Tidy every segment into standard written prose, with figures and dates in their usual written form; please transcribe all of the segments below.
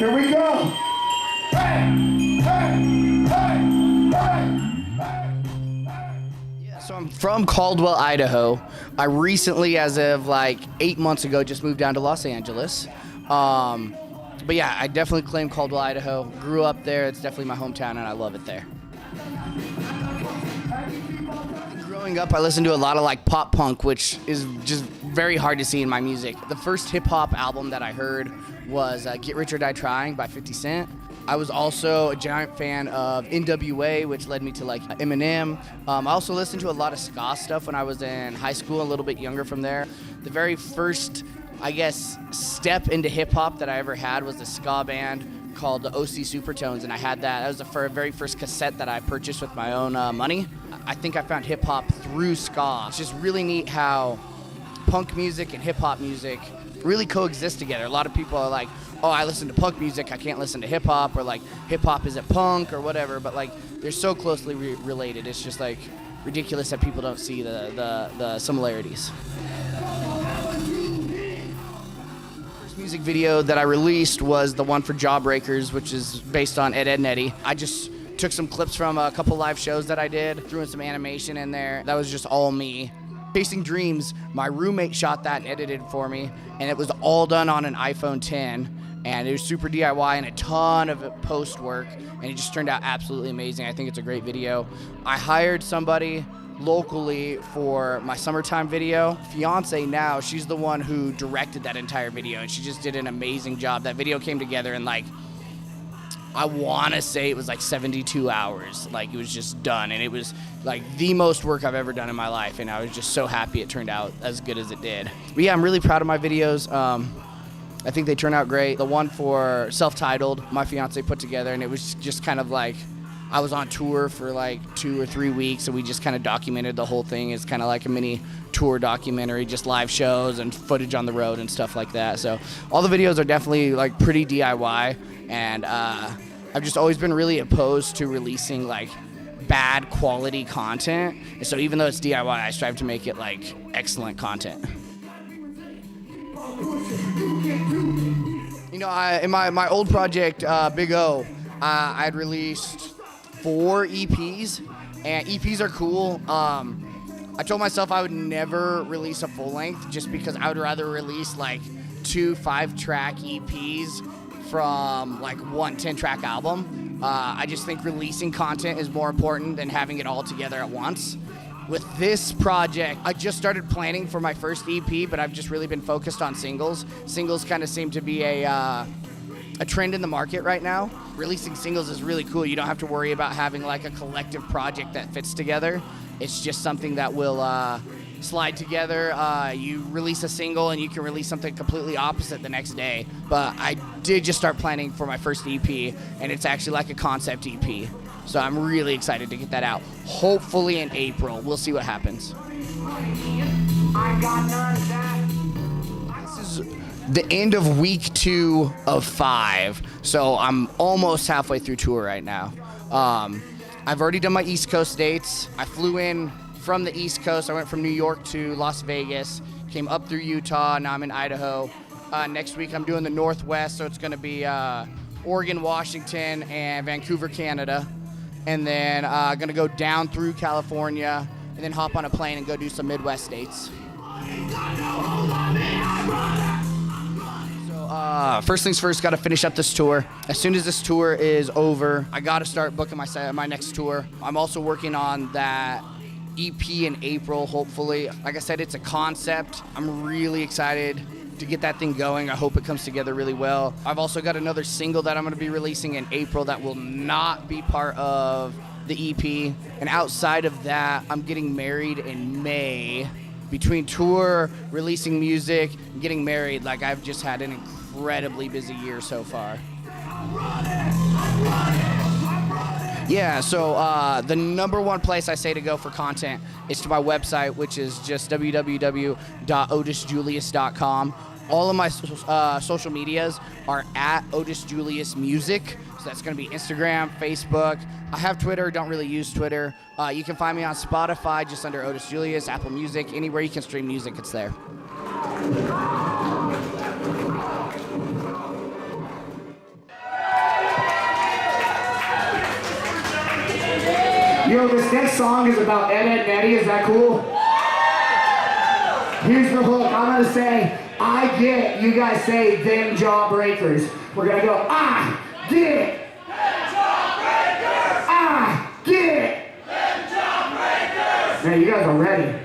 Here we go. Hey, hey, hey, hey. So I'm from Caldwell, Idaho. I recently, as of like 8 months ago, just moved down to Los Angeles. But yeah, I definitely claim Caldwell, Idaho. Grew up there. It's definitely my hometown, and I love it there. Growing up, I listened to a lot of like pop punk, which is just very hard to see in my music. The first hip hop album that I heard was Get Rich or Die Trying by 50 Cent. I was also a giant fan of NWA, which led me to like Eminem. I also listened to a lot of ska stuff when I was in high school, a little bit younger from there. The very first, I guess, step into hip hop that I ever had was a ska band called the OC Supertones, and I had that. That was the very first cassette that I purchased with my own money. I think I found hip hop through ska. It's just really neat how punk music and hip hop music really coexist together. A lot of people are like, oh, I listen to punk music, I can't listen to hip hop, or like hip hop isn't punk or whatever, but like they're so closely related. It's just like ridiculous that people don't see the similarities. First music video that I released was the one for Jawbreakers, which is based on Ed, and Eddie. I just took some clips from a couple live shows that I did, threw in some animation in there. That was just all me. Chasing Dreams, my roommate shot that and edited for me, and it was all done on an iPhone 10, and it was super DIY and a ton of post work, and it just turned out absolutely amazing. I think it's a great video. I hired somebody locally for my summertime video. Fiance now, she's the one who directed that entire video, and she just did an amazing job. That video came together in like, I want to say it was like 72 hours. Like, it was just done, and it was like the most work I've ever done in my life, and I was just so happy it turned out as good as it did. But yeah, I'm really proud of my videos. I think they turn out great. The one for Self-Titled, my fiance put together, and it was just kind of like, I was on tour for like 2 or 3 weeks, and we just kind of documented the whole thing. It's kind of like a mini tour documentary, just live shows and footage on the road and stuff like that. So all the videos are definitely like pretty DIY, and I've just always been really opposed to releasing like bad quality content. And so even though it's DIY, I strive to make it like excellent content. You know, in my old project, Big O, I'd released 4 EPs, and EPs are cool. I told myself I would never release a full length just because I would rather release like 2 5-track EPs from like one 10-track album. I just think releasing content is more important than having it all together at once. With this project, I just started planning for my first EP, but I've just really been focused on singles. Singles kind of seem to be a trend in the market right now. Releasing singles is really cool. You don't have to worry about having like a collective project that fits together. It's just something that will slide together. You release a single and you can release something completely opposite the next day. But I did just start planning for my first EP, and it's actually like a concept EP. So I'm really excited to get that out. Hopefully in April. We'll see what happens. This is the end of week 2 of 5. So I'm almost halfway through tour right now. I've already done my East Coast dates. I flew in from the East Coast. I went from New York to Las Vegas, came up through Utah, now I'm in Idaho. Next week I'm doing the Northwest, so it's gonna be Oregon, Washington, and Vancouver, Canada. And then gonna go down through California, and then hop on a plane and go do some Midwest states. So first things first, gotta finish up this tour. As soon as this tour is over, I gotta start booking my next tour. I'm also working on that EP in April, hopefully. Like I said, it's a concept. I'm really excited to get that thing going. I hope it comes together really well. I've also got another single that I'm going to be releasing in April that will not be part of the EP. And outside of that, I'm getting married in May. Between tour, releasing music, and getting married, like I've just had an incredibly busy year so far. Yeah, so the number one place I say to go for content is to my website, which is just www.otisjulius.com. All of my social medias are at Otis Julius Music. So that's going to be Instagram, Facebook. I have Twitter, don't really use Twitter. You can find me on Spotify just under Otis Julius, Apple Music, anywhere you can stream music, it's there. Yo, this next song is about Ed, Ed, and Eddie. Is that cool? Here's the hook. I'm gonna say, I get. You guys say, them Jawbreakers. We're gonna go, I get. Them Jawbreakers. I get. Them Jawbreakers. Man, you guys are ready.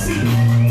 See